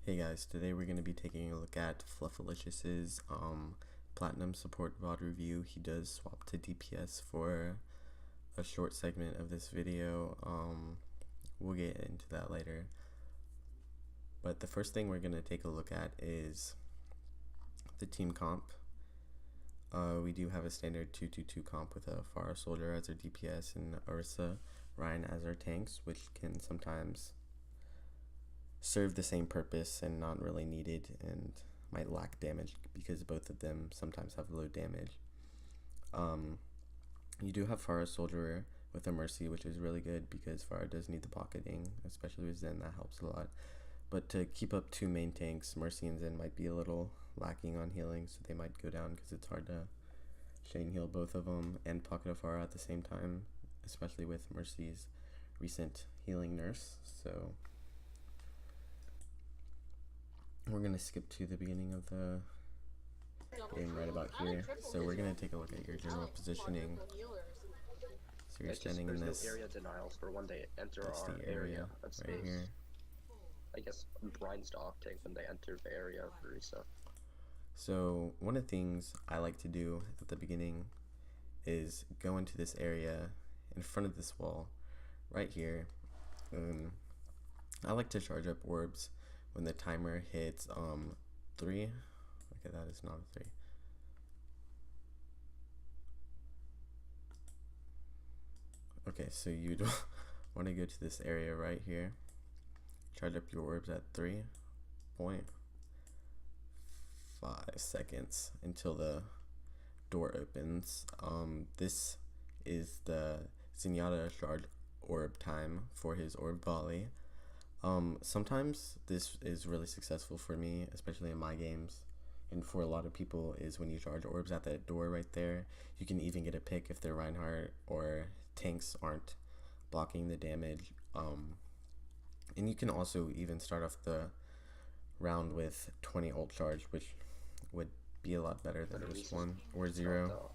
Hey guys, today we're going to be taking a look at Fluffalicious' Platinum Support VOD review. He does swap to DPS for a short segment of this video. We'll get into that later. But the first thing we're going to take a look at is the team comp. We do have a standard 2-2-2 comp with a Pharah Soldier as our DPS and Orisa Ryan as our tanks, which can sometimes serve the same purpose and not really needed and might lack damage because both of them sometimes have low damage. You do have Pharah Soldier with a Mercy, which is really good because Pharah does need the pocketing, especially with Zen. That helps a lot. But to keep up two main tanks, Mercy and Zen might be a little lacking on healing, so they might go down because it's hard to chain heal both of them and pocket a Pharah at the same time, especially with Mercy's recent healing nurse. So we're going to skip to the beginning of the game right about here. So we're going to take a look at your general positioning. So you're standing in this, area denials for when they enter that's our the area right here. I guess blinds to Octane when they enter the area of Orisa. So one of the things I like to do at the beginning is go into this area in front of this wall right here. I like to charge up orbs when the timer hits 3. Okay, that is not a 3. Okay, so you'd want to go to this area right here, charge up your orbs at 3.5 seconds until the door opens. This is the Zenyatta charge orb time for his orb volley. Sometimes this is really successful for me, especially in my games, and for a lot of people, is when you charge orbs at that door right there. You can even get a pick if their Reinhardt or tanks aren't blocking the damage. And you can also even start off the round with 20 ult charge, which would be a lot better than just 1 or 0.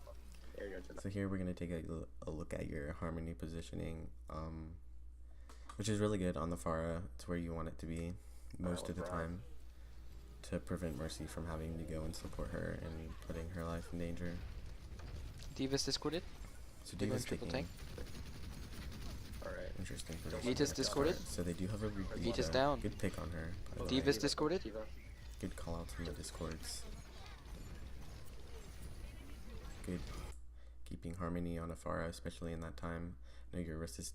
So here we're going to take a look at your Harmony positioning, which is really good on the Pharah. It's where you want it to be most of the time to prevent Mercy from having to go and support her and putting her life in danger. D.Va's discorded. So D.Va's triple taking. tank. Alright. Interesting. D.Va's discorded. So they do have a D.Va's down. Good pick on her. D.Va's discorded. Good call out from the discords. Good keeping Harmony on a Pharah, especially in that time. I know your wrist is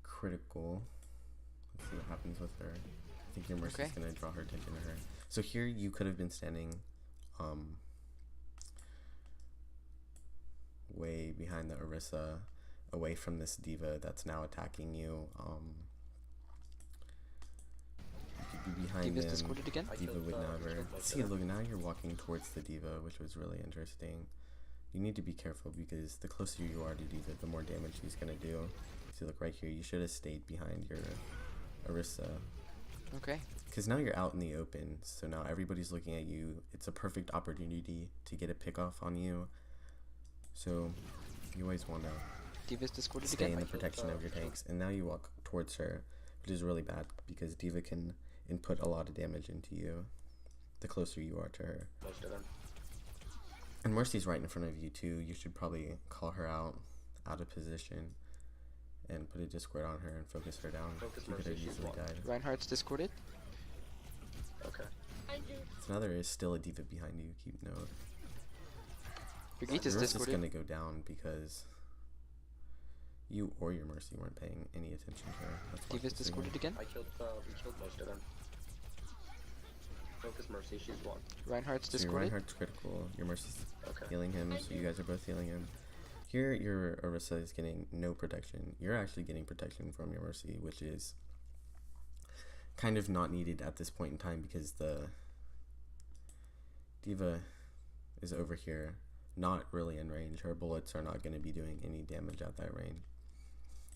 critical. Let's see what happens with her. I think your Mercy's gonna draw her attention to her. So here you could have been standing way behind the Orisa, away from this D.Va that's now attacking you. You could be behind D.Va's them. discorded again. D.Va would never. See, look, now you're walking towards the D.Va, which was really interesting. You need to be careful because the closer you are to D.Va, the more damage she's gonna do. See, look right here. You should have stayed behind your Orisa. Okay. Because now you're out in the open, so now everybody's looking at you. It's a perfect opportunity to get a pick off on you. So you always want to D.Va's discorded stay again. in the protection of your tanks. And now you walk towards her, which is really bad because D.Va can input a lot of damage into you the closer you are to her. Most of them. And Mercy's right in front of you too. You should probably call her out of position and put a discord on her and focus her down. She could have easily died. Reinhardt's discorded. Okay. So now there is still a D.Va behind you. Keep note. Brigitta's Your Mercy's discorded. gonna go down because you or your Mercy weren't paying any attention to her. That's why D.Va's she's sitting discorded again. We killed most of them. Focus Mercy, she's 1. Reinhardt's So your discorded. Reinhardt's critical. Your Mercy's Okay. healing him, so you guys are both healing him. Here, your Orisa is getting no protection. You're actually getting protection from your Mercy, which is kind of not needed at this point in time because the D.Va is over here, not really in range. Her bullets are not going to be doing any damage at that range.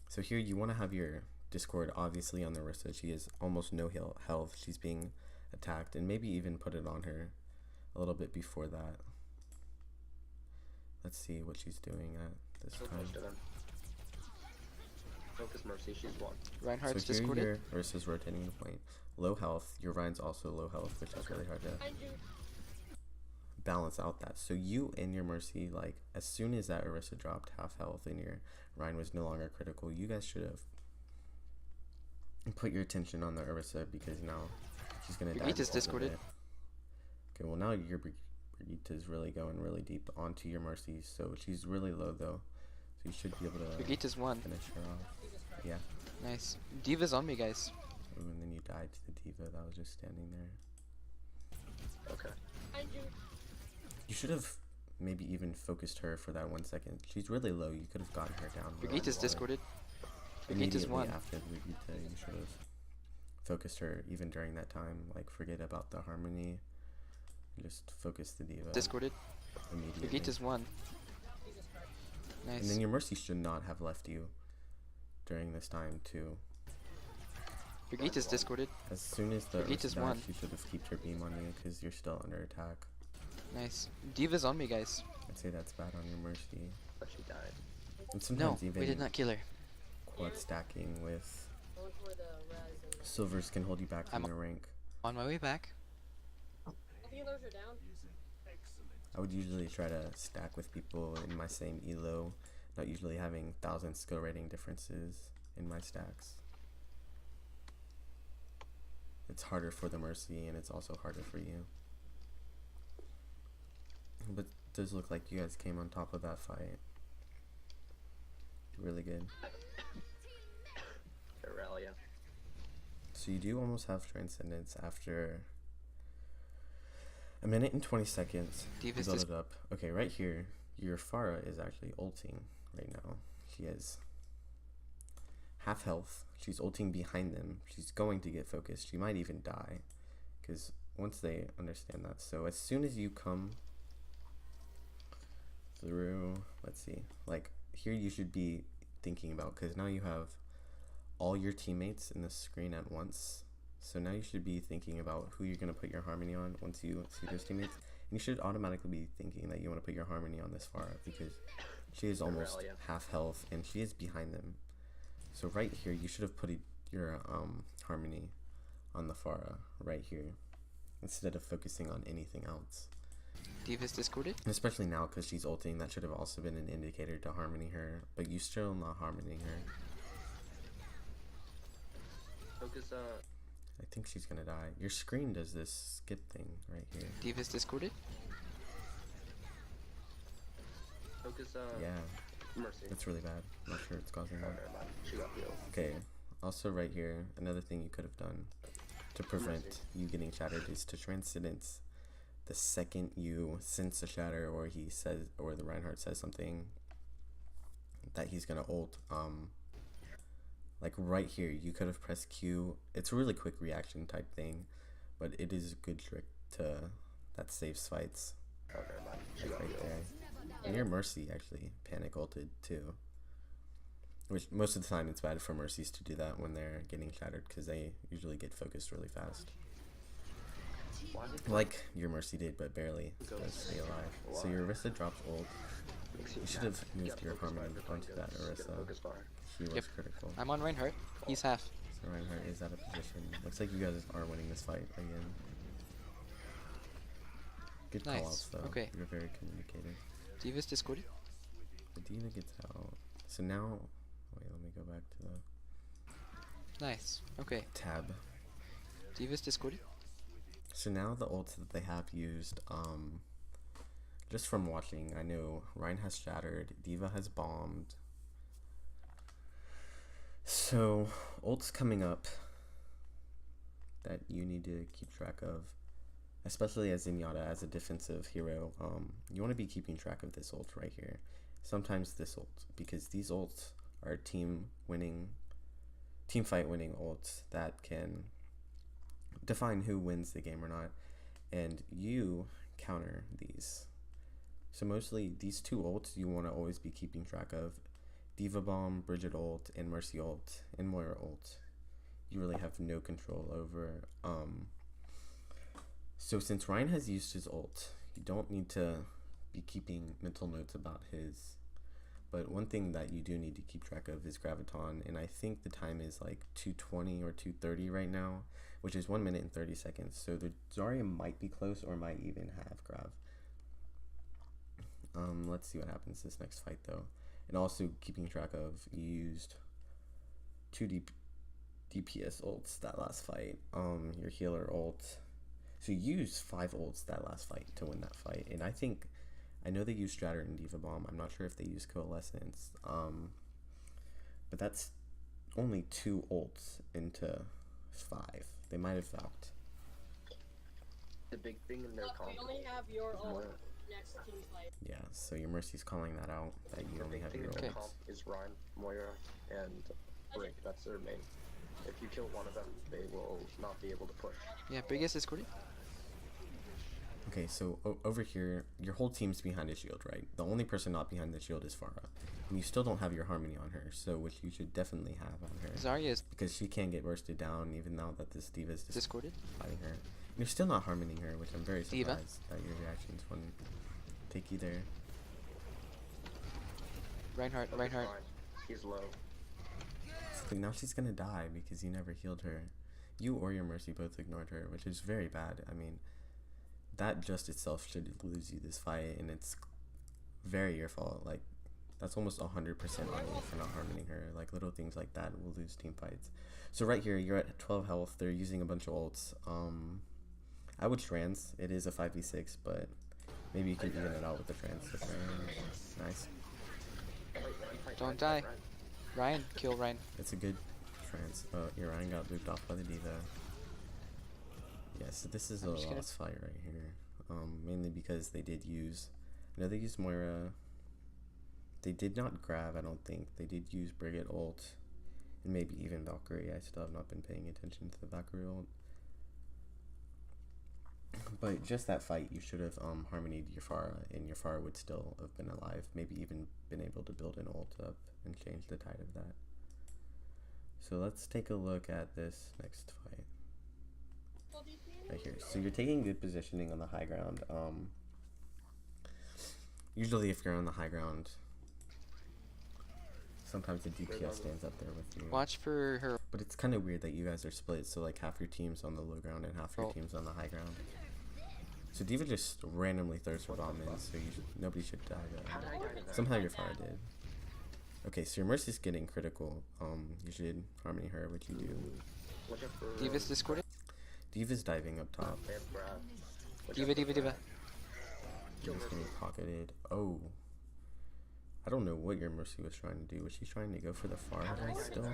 So here you want to have your discord obviously on the Orisa. She has almost no health. She's being attacked, and maybe even put it on her a little bit before that. Let's see what she's doing at this time. Most of them. Focus Mercy, she's one. Reinhardt's So here discorded. your Ursula's rotating the point. Low health, your Ryan's also low health, which is really hard to balance out that. So you and your Mercy, like, as soon as that Orisa dropped half health and your Ryan was no longer critical, you guys should have put your attention on the Orisa because now she's gonna die. Brigitta's because of discorded. it. Okay, well now your Brigitta's really going really deep onto your Mercy, so she's really low though. So you should be able to Brigitta's one. finish her off. Yeah. Nice. Diva's on me, guys. Ooh, and then you died to the Diva that was just standing there. Okay. You should have maybe even focused her for that 1 second. She's really low. You could have gotten her down. Brigitta's discorded. Brigitta's Immediately one. after Brigitta, you should have focused her even during that time. Like, forget about the harmony. Just focus the Diva Discorded. immediately. Brigitta's one. And Nice. then your Mercy should not have left you during this time too. Brigitta's discorded. As soon as the Brigitta's Ursa died, one. she should have kept her beam on you because you're still under attack. Nice. Diva's on me, guys. I'd say that's bad on your Mercy. But she died. And No, sometimes even we did not kill her. quad stacking with silvers can hold you back from I'm- their rank. On my way back. I would usually try to stack with people in my same elo, not usually having 1,000 skill rating differences in my stacks. It's harder for the Mercy and it's also harder for you. But it does look like you guys came on top of that fight. Really good. Aurelia. So you do almost have Transcendence after a minute and 20 seconds. You Diva's build dis- it up. Okay, right here, your Farah is actually ulting right now. She has half health. She's ulting behind them. She's going to get focused. She might even die. Because once they understand that. So as soon as you come through, let's see. Like, here you should be thinking about, because now you have all your teammates in the screen at once. So now you should be thinking about who you're going to put your harmony on once you see those teammates. And you should automatically be thinking that you want to put your harmony on this Farah because she is almost Aurelia. half health and she is behind them. So right here, you should have put your harmony on the Farah right here instead of focusing on anything else. Diva's discorded. And especially now because she's ulting, that should have also been an indicator to harmony her, but you still not harmonying her. Focus, I think she's gonna die. Your screen does this skip thing right here. Diva's discorded. focus, Yeah, Mercy. that's really bad. I'm not sure it's causing Oh, that. never mind. She got healed. Okay, also right here, another thing you could have done to prevent Mercy. you getting shattered is to Transcendence. The second you sense a shatter or he says, or the Reinhardt says something that he's gonna ult, like right here, you could have pressed Q. It's a really quick reaction type thing, but it is a good trick to that saves fights. Oh, never mind. She Like got right healed. there. And your Mercy actually panic ulted too. Which most of the time it's bad for Mercies to do that when they're getting shattered because they usually get focused really fast. Why did Like your Mercy did, but barely to stay alive. So your Orisa drops ult. You should have moved your harmony onto that Orisa. She was Yep. critical. I'm on Reinhardt. He's half. So Reinhardt is out of position. Looks like you guys are winning this fight again. Good Nice. call-outs though. Okay. You're very communicative. Diva's discorded. The Diva gets out. So now, wait, let me go back to the Nice. Okay. tab. Diva's discorded. So now the ults that they have used, just from watching, I know Ryan has shattered, Diva has bombed. So ults coming up that you need to keep track of, especially as Zenyatta, as a defensive hero, you want to be keeping track of this ult right here. Sometimes this ult, because these ults are team fight winning ults that can define who wins the game or not, and you counter these. So mostly these two ults you want to always be keeping track of: Diva Bomb, Bridget ult, and Mercy ult, and Moira ult. You really have no control over. So since Ryan has used his ult, you don't need to be keeping mental notes about his, but one thing that you do need to keep track of is graviton, and I think the time is like 2:20 or 2:30 right now, which is 1 minute and 30 seconds. So the Zarya might be close or might even have grav. Let's see what happens this next fight though. And also keeping track of, you used 2 DPS ults that last fight. Your healer ult. So you used 5 ults that last fight to win that fight. And I know they use Stratter and Diva Bomb. I'm not sure if they use Coalescence. But that's only 2 ults into 5. They might have valked. The big thing in their comp. You only have your is own Moira. next team fight. Yeah, so your Mercy's calling that out, that you The only big have thing your in their ults. comp is Ryan, Moira, and Rick. That's their main. If you kill one of them, they will not be able to push. Yeah, biggest discordy. Okay, so over here, your whole team's behind a shield, right? The only person not behind the shield is Farah. And you still don't have your Harmony on her, so which you should definitely have on her. Zarya is Because she can't get bursted down even now that this D.Va is just discorded. fighting her. And you're still not harmoning her, which I'm very D.Va. surprised that your reactions wouldn't take you there. Reinhardt, But Reinhardt. Ryan, he's low. So now she's gonna die because you never healed her. You or your Mercy both ignored her, which is very bad. I mean, that just itself should lose you this fight, and it's very your fault. Like, that's almost 100% on you for not harmoning her. Like, little things like that will lose team fights. So right here, you're at 12 health. They're using a bunch of ults. I would trans. It is a 5v6, but maybe you can even it out with the trans. Nice. Don't die. Ryan, kill Ryan. It's a good trans. Your Ryan got looped off by the D.Va. Yeah, so this is a I'm just gonna- lost fight right here. Mainly because they did use... I know they used Moira. They did not grab, I don't think. They did use Brigade ult. And maybe even Valkyrie. I still have not been paying attention to the Valkyrie ult. But just that fight, you should have harmonied your Pharah, and your Pharah would still have been alive. Maybe even been able to build an ult up and change the tide of that. So let's take a look at this next fight. Right here. So you're taking good positioning on the high ground. Usually if you're on the high ground, sometimes the DPS stands up there with you. Watch for her. But it's kind of weird that you guys are split, so like half your team's on the low ground and half your Oh. team's on the high ground. So D.Va just randomly throws her bomb in, so nobody should die How did I though. die to that? Somehow your fire did. Okay, so your Mercy's getting critical. You should harmony her, which you do. Watch out for D.Va's discorded. D.Va's diving up top. They have grab. Watch D.Va, out for D.Va, D.Va. Kill He's getting Mercy. pocketed. Oh. I don't know what your Mercy was trying to do. Was she trying to go for the far guy still?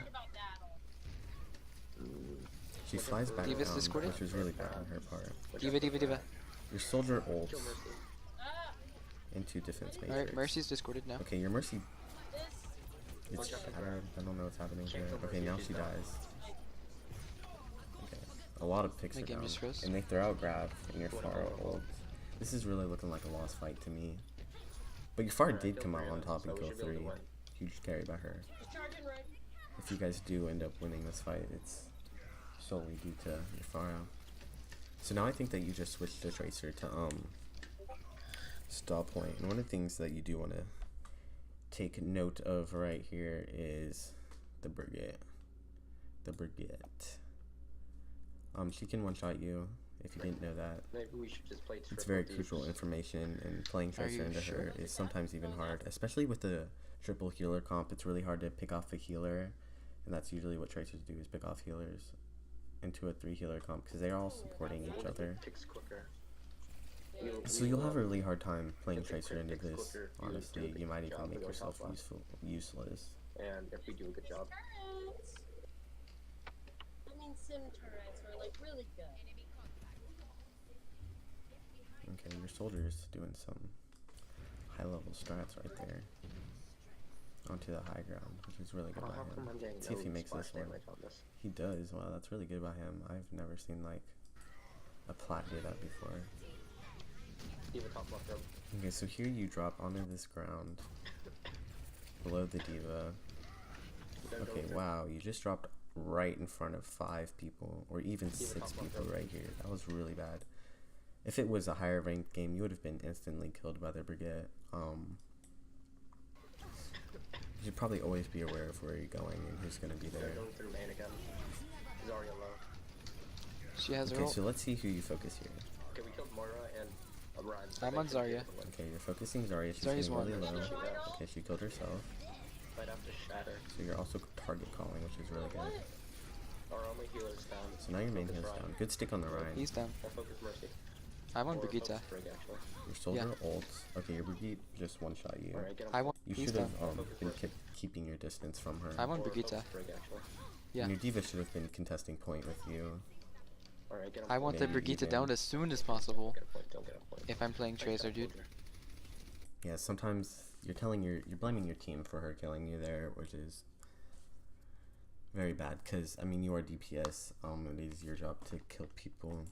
She flies back D.Va's down, discorded? which was really bad on her part. D.Va, D.Va, D.Va. Your soldier ults Kill Mercy. into defense matrix. Alright, Mercy's discorded now. Okay, your Mercy is shattered. I don't know what's happening here. Okay, now she dies. Okay, a lot of picks My are game down. just froze. And they throw out grab and your Pharah ult. This is really looking like a lost fight to me. But your Pharah did come out on top and kill 3. Huge carry by her. If you guys do end up winning this fight, it's solely due to your Pharah. So now I think that you just switched to Tracer to stall point. And one of the things that you do want to take note of right here is the Brigade. The Brigade. She can one-shot you if you didn't know that. Maybe we should just play It's triple very deeps. crucial information, and playing Are Tracer you into sure? her is sometimes even hard, especially with the triple healer comp. It's really hard to pick off a healer, and that's usually what Tracers do, is pick off healers into a 3 healer comp because they're all supporting each other. Ticks quicker. So you'll have a really hard time playing If the Tracer into crit ticks this. quicker, you Honestly, do a you might good even job make of going yourself top left. useless. And if we do a good job, I mean, sim turrets are like really good. Okay, your soldier's doing some high-level strats right there onto the high ground, which is really good by how come him. I'm getting See if he no makes splash this one. damage on this? He does. Wow, that's really good by him. I've never seen like a plat do that before. D.Va top left row. Okay, so here you drop onto this ground below the D.Va. Then go Okay, with her. wow, you just dropped right in front of 5 people, or even 6 people right here. That was really bad. If it was a higher ranked game, you would have been instantly killed by the Brigade. You should probably always be aware of where you're going and who's gonna be They're there. going through main again. Zarya low. She has her Okay, ult. so let's see who you focus here. Okay, we killed Moira and Ryan. So I'm they on should be Zarya. able to win. Okay, you're focusing Zarya. She's Zarya's getting really one. low. She res. Okay, she killed herself. Might have to shatter. So you're also target calling, which is really good. Our only healer's down. So now your main Focus heal's Ryan. down. Good stick on the Ryan. He's down. Or focus Mercy. I'm on Or Brigitte. focus Brig, actually. Your soldier ults. Okay, your Brigitte just one-shot you. Alright, get him. I want. You He's should have down. been keeping your distance from her. I'm on Or Brigitte. focus Brig, actually. Yeah. And your diva should have been contesting point with you. Alright, get him. I want the Maybe Brigitte even- down as soon as possible. Get a point, don't get a point. If I'm playing Tracer, dude. Yeah, sometimes you're blaming your team for her killing you there, which is very bad. Cause I mean, you are DPS. It is your job to kill people,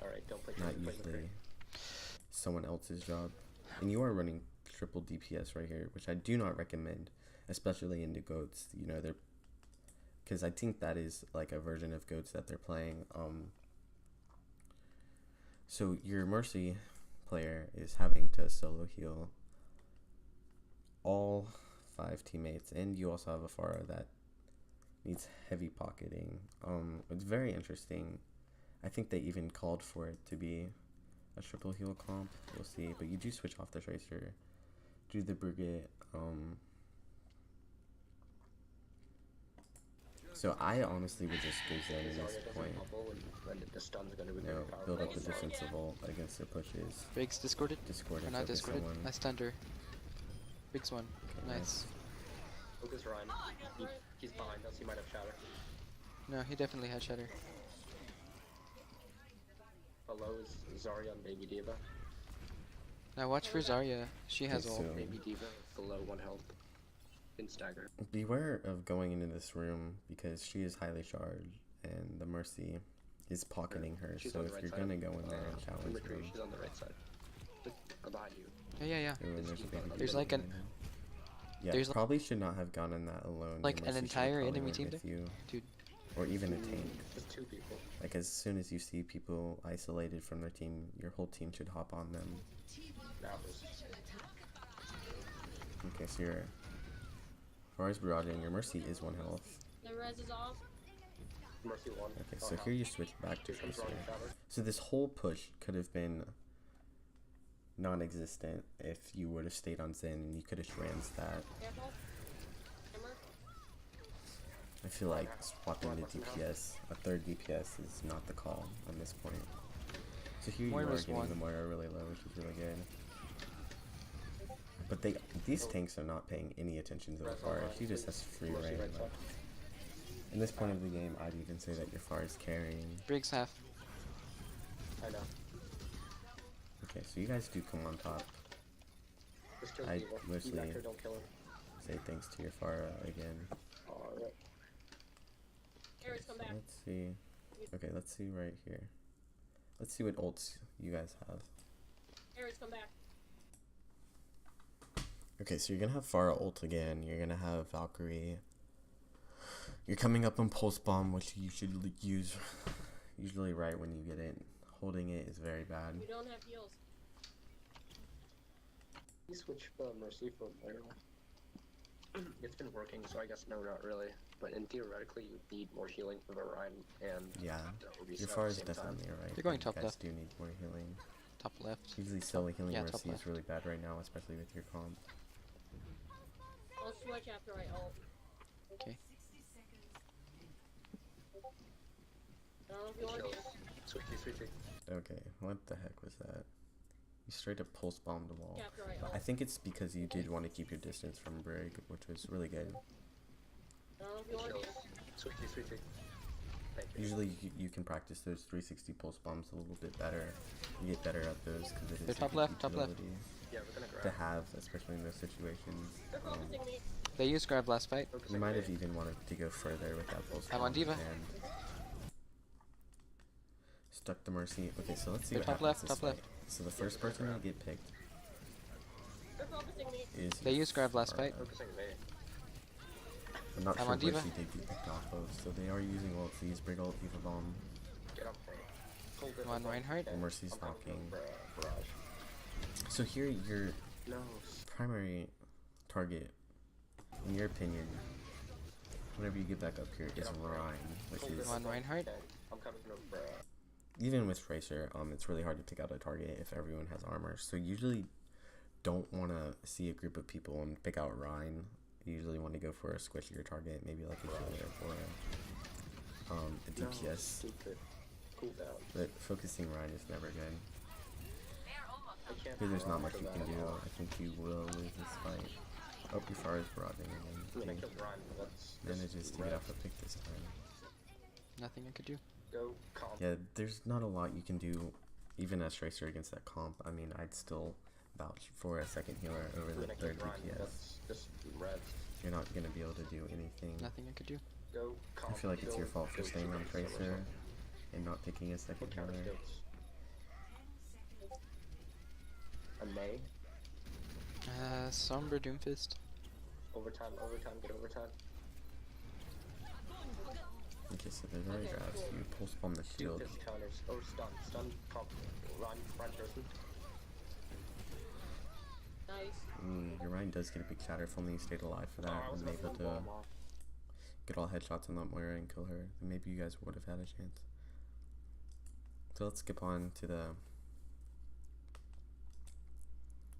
Alright, don't play not Tracer, play usually McCree. someone else's job. And you are running triple DPS right here, which I do not recommend, especially into goats. You know, because I think that is like a version of goats that they're playing. So your Mercy player is having to solo heal all 5 teammates, and you also have a Pharah that needs heavy pocketing. It's very interesting. I think they even called for it to be a triple heal comp. We'll see, but you do switch off the Tracer, do the Brigitte. So I honestly would just go Zen at this point. The stun's gonna be You know, very build powerful. up the defensive ult against their pushes. Briggs discorded. Discord Or and not focus discorded. someone. I stunned her. Briggs one. Okay, Nice. Focus Ryan. He's behind us, he might have shatter. No, he definitely had shatter. Below is Zarya and Baby Diva. Now watch for Zarya. She has Okay, ult. so- Baby Diva below 1 health. In stagger. Beware of going into this room because she is highly charged and the Mercy is pocketing her. She's So on the if right you're side. gonna go in there and challenge her, McCree, she's on the right side. Behind you. Yeah. ooh, and there's a baby There's diva like an- behind him. Yeah, there's like- probably should not have gone in that alone. Like Your an Mercy should have entire probably enemy went team with there? you, Dude. or even a tank. Just 2 people. Like as soon as you see people isolated from their team, your whole team should hop on them. Now there's Okay, so your as far as barraging, your Mercy is 1 health. The res is off. Mercy 1. Okay, so here you switch back to Here comes Tracer. Ryan shatter. So this whole push could have been non-existent if you would have stayed on Zen and you could have trans that. Careful. Hammer. I feel like swapping the DPS, a third DPS, is not the call on this point. So here you are Moira's getting one. the Moira really low, which is really good. But these tanks are not paying any attention to the Pharah. She just has free Mercy reign. right side. In this point of the game, I'd even say that your Pharah is carrying. Briggs half. I know. Okay, so you guys do come on top. Just kill I Diva. mostly- Evac her, don't kill her. Say thanks to your Pharah again. Alright. Eric's come So back. let's see. Okay, let's see right here. Let's see what ults you guys have. Eric's come back. Okay, so you're gonna have Pharah ult again. You're gonna have Valkyrie. You're coming up on Pulse Bomb, which you should use usually right when you get it. Holding it is very bad. We don't have heals. You switch Mercy for Moira. It's been working, so I guess no, not really. But theoretically, you need more healing for the Ryan and Yeah, the your Orisa Pharah at is the same time. definitely right. You're going You top guys left. do need more healing. Top left. Usually solo healing Yeah, top Mercy left. is really bad right now, especially with your comp. I'll switch after I ult. Okay. I don't know if you want to. Switchy. Okay, what the heck was that? You straight up pulse bombed the wall. After I I ult. think it's because you did want to keep your distance from Brig, which was really good. I don't know if you want to. Switchy. Thank you. Usually you can practice those 360 pulse bombs a little bit better. You get better at those because it is They're a top good left, top left. utility Yeah, we're gonna to grab. have, especially in those situations. They're focusing me. They used grab last fight. You Focusing might me. have even wanted to go further with that pulse I'm bomb on Diva. and stuck the Mercy. Okay, so let's see They're what top happens left, this top fight. left. So the first person to get picked They're focusing me. is They used grab last Pharah. fight. Focusing me. I'm not I'm sure on where Diva. she did get picked off of, so they are using ults. They use Brig ult, Diva bomb. Get up there. Hold it. Come on, Reinhardt. Okay, Mercy's I'm coming knocking. from, barrage. So here your No. primary target in your opinion, whenever you get back up here, is Ryan, which is Come on, Reinhardt. Okay, I'm coming over. even with Tracer, it's really hard to pick out a target if everyone has armor. So usually don't want to see a group of people and pick out Ryan. You usually want to go for a squishier target, maybe like a healer or a DPS. Stupid. Cool down. But focusing Ryan is never good. I can't Because there's not run much for you that can do. anymore. I think you will lose this fight. Oh, your far is broadening I mean, I again. killed Ryan, but that's Manages to get off a pick this time. Nothing I could do. Go comp. Yeah, there's not a lot you can do, even as Tracer against that comp. I mean, I'd still vouch for a second healer over I the mean, I third killed Ryan, but DPS. that's just red. You're not gonna be able to do anything. Nothing I could do. Go I comp. feel like it's your fault for Go staying on two games Tracer or and not picking a something. second What counter healer. skills? A May. Sombra Doomfist. Overtime, get overtime. Okay, so there's already grabs. You pulse bomb the shield. Doomfist counters. Oh, stun, comp. Run person. Nice. Your Ryan does get a big shatter. If only you stayed alive for that Oh, I was and gonna able throw to the bomb off. get all headshots on that Moira and kill her, then maybe you guys would have had a chance. So let's skip on to the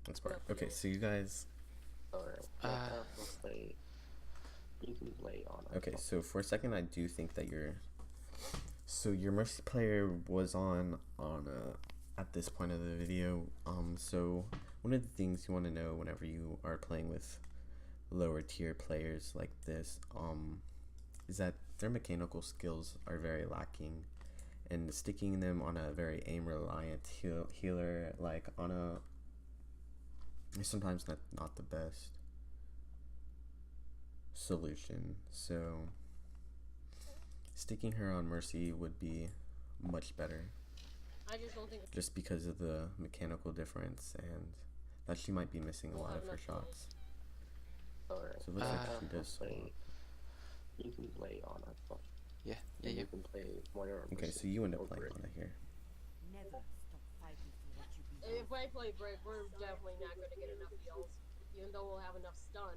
next part. Okay, so you guys. Alright. You can play on it. Okay, so for a second, I do think that your Mercy player was on at this point of the video. So one of the things you want to know whenever you are playing with lower tier players like this, is that their mechanical skills are very lacking, and sticking them on a very aim reliant healer like Ana is sometimes not the best solution. So sticking her on Mercy would be much better, I just don't think it's just because of the mechanical difference and that she might be missing a lot of her shots. Alright. So it looks like she does. You can play on it. Yeah. You can play Moira. Okay, so you end up playing Ana here. Never stop fighting for what you believe. if I play Break, we're definitely not gonna get enough heals. Even though we'll have enough stun.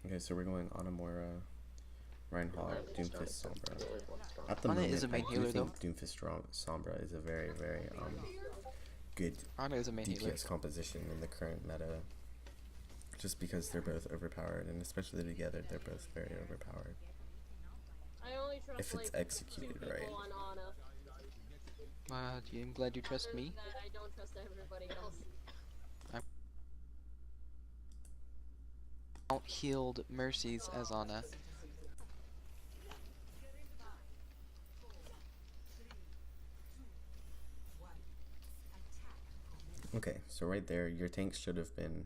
Okay, so we're going Ana, Moira, Reinhardt, Doomfist, Sombra. At the Ana moment, is a main I do healer, think Doomfist Sombra is a very, very good Ana is a main healer. DPS composition in the current meta. Just because they're both overpowered, and especially together, they're both very overpowered. I only trust If it's like executed 2 right. people on Ana. I'm glad you trust Other me. than that, I don't trust everybody else. Out healed Mercies as Ana. Okay, so right there, your tanks should have been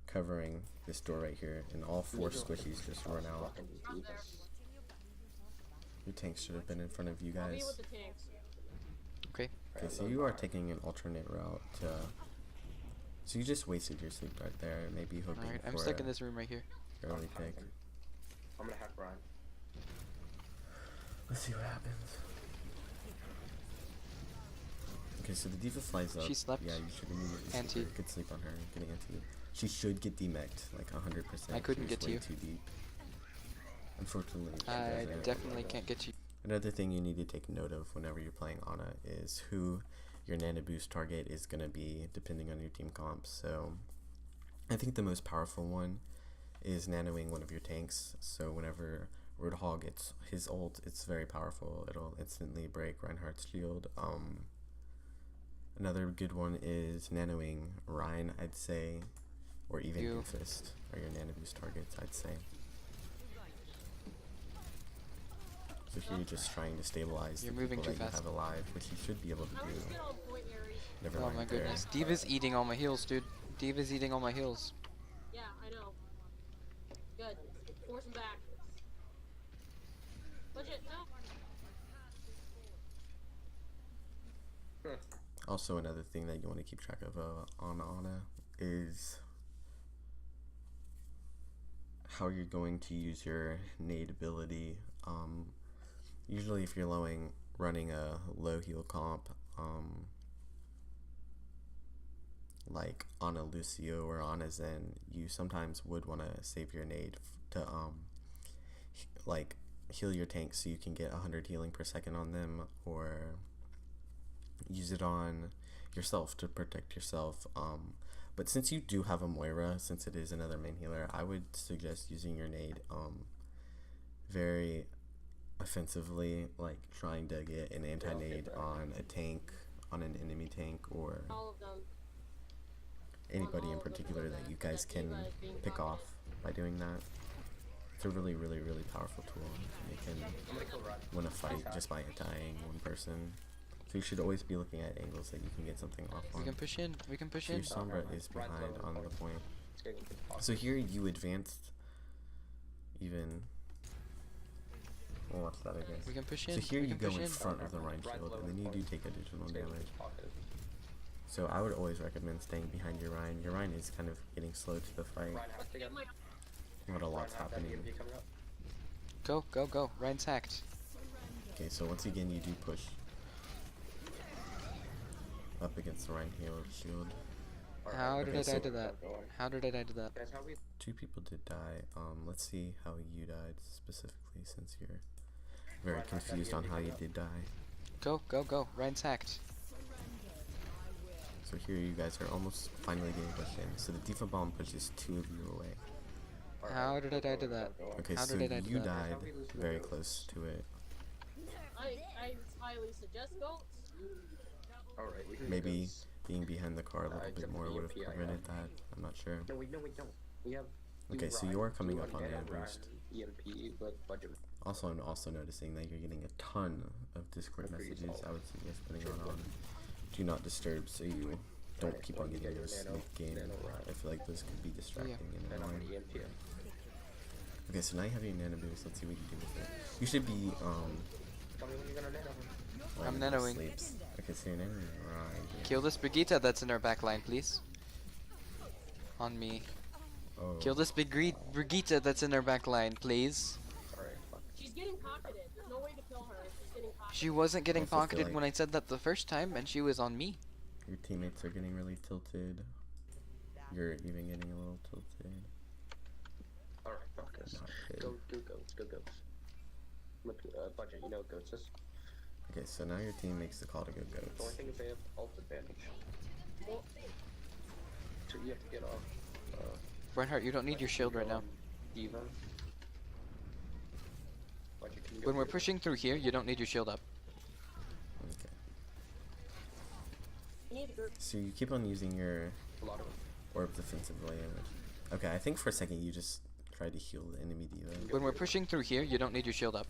covering this door right here, and all 4 squishies just run out. I'm there. Your tanks should have been in front of you I'll be guys. with the tanks. Okay. Okay, so you are taking an alternate route to... So you just wasted your sleep right there, maybe hoping Alright, I'm for stuck a in this room right here. early pick. I'm gonna hack Ryan. Let's see what happens. Okay, so the diva flies up. She slept. Yeah, you should immediately Anti. sleep her. Good sleep on her. Getting anti. She should get demeched, like 100%. I couldn't She was get to way you. too deep. Unfortunately, she I doesn't. definitely can't get you. Another thing you need to take note of whenever you're playing Ana is who your nano boost target is going to be depending on your team comp. So I think the most powerful one is nanoing one of your tanks. So whenever Roadhog gets his ult, it's very powerful. It'll instantly break Reinhardt's shield. Another good one is nanoing Ryan, I'd say, or even You. Doomfist are your nano boost targets, I'd say. So here you're just trying to stabilize You're the moving people too that you fast. have alive, which you should be able to How do. we just get on point, Aries? Never Oh mind my there. goodness. Diva's eating all my heals, dude. Diva's eating all my heals. Yeah, I know. Good. Force him back. Push it. No. Also, another thing that you want to keep track of on Ana is how you're going to use your nade ability. Usually, if you're running a low heal comp, like on a Lucio or on a Zen, you sometimes would want to save your nade to like heal your tank so you can get 100 healing per second on them, or use it on yourself to protect yourself. But since you do have a Moira, since it is another main healer, I would suggest using your nade very offensively, like trying to get an anti-nade on a tank, on an enemy tank, or All of them. anybody in particular that you guys can pick off by doing that. It's a really, really, really powerful tool. You can win a fight just by dying one person. So you should always be looking at angles that you can get something off on. We can push in. We can push So in. your Sombra is behind on the point. It's getting impossible. So here you advanced even. Well, what's that again? We can push in. So here we you can go push in in. front of the Rhine shield, and then you do take additional It's getting damage. impossible. So I would always recommend staying behind your Rhine. Your Rhine is kind of getting slow to the fight. Ryan has to get Not a lot's happening. EMP coming up. Go, go, go. Ryan's hacked. Okay, so once again you do push up against the Rhine shield. Alright, How Okay, did I so- die to that? How did I die to that? Guys, how we 2 people did die. Let's see how you died specifically, since you're very confused on how you did die. Go, go, go. Ryan's hacked. So here you guys are almost finally getting pushed in. So the Diva Bomb pushes 2 of you away. How did I die to that? Okay, How so did I die to you that? died very close to it. I highly suggest goats. Alright, we can Maybe goats. being behind the car a little bit except more for would have EMP, I prevented that. I'm not sure. No, we don't. We have. Okay, so you are coming up on an boost. EMP, but budget. Also, I'm also noticing that you're getting a ton of Discord messages. I would suggest putting on Do Not Disturb so you don't keep on getting those mid-game. I feel like those could be distracting and And I'm annoying. an EMP. Okay, so now you have your nano boost. Let's see what you do with it. You should be Tell me when you're gonna nano. I'm letting it nanoing. sleeps. Okay, so you're nanoing right. Kill this Brigitte that's in our back line, please. On me. Oh. Kill this Brigitte that's in our back line, please. Alright, fuck. She's getting pocketed. There's no way to kill her. She's getting pocketed. She wasn't getting Also feel pocketed like- when I said that the first time, and she was on me. Your teammates are getting really tilted. You're even getting a little tilted. Alright, fuck us. Not good. Go goats, go goats. Budget, you know what goats is? Okay, so now your team makes the call to go The only goats. thing is they have ult advantage. Well, So you have to get off. Reinhardt, you don't need your shield right now. Diva. Budget, can you go When we're Diva? pushing through here, you don't need your shield up. Okay. you need a group. So you keep on using your A lot of them. orbs defensively. Okay, I think for a second you just tried to heal the enemy diva. When we're pushing through here, you don't need your shield up.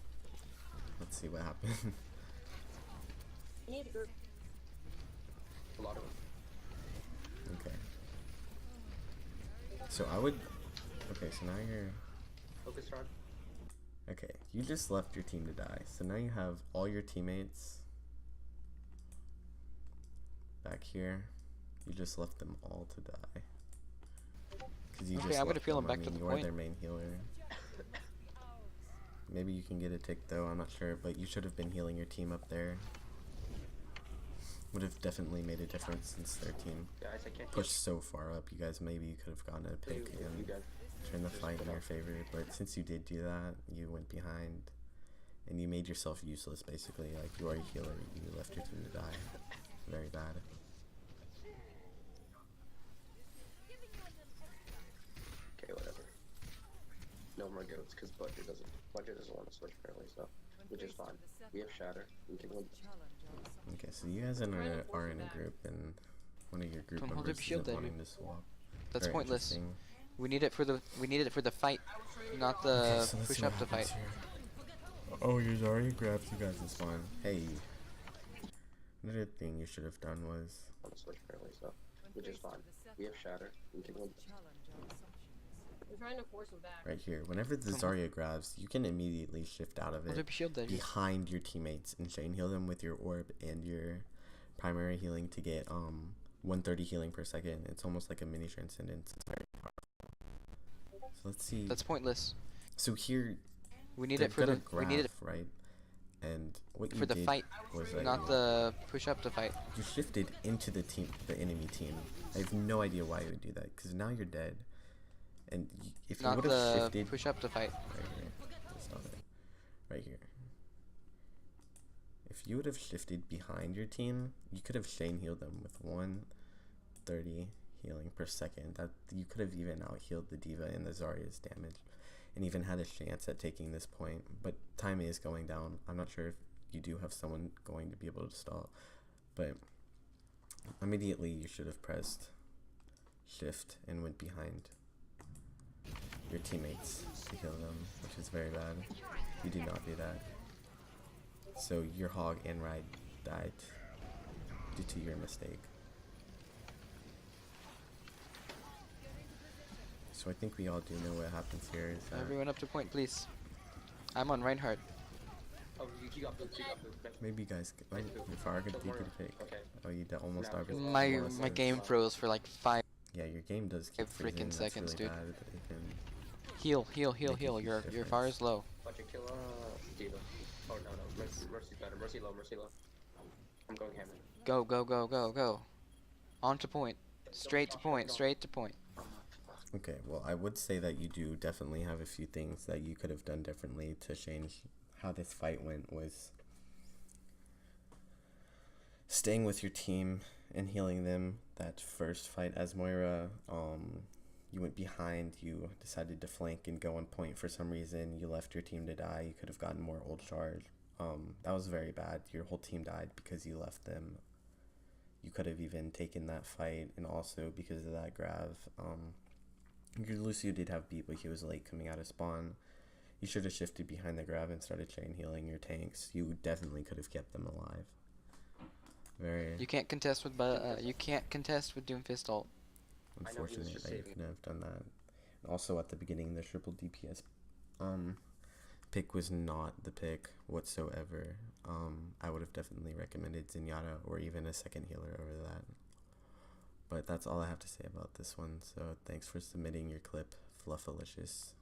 Let's see what happens. You need a group. A lot of them. Okay. So I would. Okay, so now you're. Focus on. Okay, you just left your team to die. So now you have all your teammates back here. You just left them all to die. Because you Okay, just I'm gonna left peel them. them back I to mean, the you are point. their main healer. Maybe you can get a tick though, I'm not sure, but you should have been healing your team up there. Would have definitely made a difference since their team Guys, I can't pushed so far up. You guys maybe could have gotten a pick you and guys. turn the fight in your favor, but since you did do that, you went behind and you made yourself useless basically. Like, you are a healer, you left your team to die. Very bad. Okay, whatever. No more goats, because budget doesn't want to switch apparently, so which is fine. We have shatter. We can win. Okay, so you guys are in a group and one of your group Don't hold members up shield isn't then. wanting to swap. That's Very pointless. interesting. We need it for the fight, not Okay, the so let's push see what up to happens fight. here. Oh, your Zarya grabs you guys in spawn. Hey. Another thing you should have done was Want to switch apparently, so which is fine. We have shatter. We can win. We're trying to force him back. right here. Whenever the Zarya grabs, you can immediately shift out of Hold it up your shield then. behind your teammates and chain heal them with your orb and your primary healing to get 130 healing per second. It's almost like a mini transcendence. It's very powerful. So let's see. That's pointless. So here We need they're it for gonna the. We need it. right? And what you For the did fight, was that not you, the push up to fight. you shifted into the enemy team. I have no idea why you would do that, because now you're dead. And if you Not would have the shifted push up to fight. right here, that's not it. Right here. If you would have shifted behind your team, you could have chain healed them with 130 healing per second. That you could have even out healed the D.Va and the Zarya's damage, and even had a chance at taking this point. But time is going down. I'm not sure if you do have someone going to be able to stall, but immediately you should have pressed shift and went behind your teammates to heal them, which is very bad. You did not do that. So your hog and ride died due to your mistake. So I think we all do know what happens here. Is that Everyone up to point, please. I'm on Reinhardt. Oh, you got boots, you got boots. maybe you guys, if I could you could pick. Okay. Oh, you almost Now died. kill My us. my game froze for like 5. Yeah, your game does keep Freaking freezing. seconds, That's really dude. bad, but it can Heal, heal, heal, make a heal. huge Your difference. fire is low. Watch it kill D.Va. Oh no, Mercy's better. Mercy low, Mercy low. I'm going hammer. Go, go, go, go, go. On to point. Straight to point. Straight to point. Okay, well, I would say that you do definitely have a few things that you could have done differently to change how this fight went. Was staying with your team and healing them. That first fight as Moira, you went behind, you decided to flank and go on point for some reason. You left your team to die. You could have gotten more ult charge. That was very bad. Your whole team died because you left them. You could have even taken that fight, and also because of that grav. Your Lucio did have beat, but he was late coming out of spawn. You should have shifted behind the grab and started chain healing your tanks. You definitely could have kept them alive. You can't contest with you can't contest with Doomfist ult. Unfortunate just that you saving. couldn't have done that. Also, at the beginning, the triple DPS pick was not the pick whatsoever. I would have definitely recommended Zenyatta or even a second healer over that. But that's all I have to say about this one. So thanks for submitting your clip, Fluffalicious.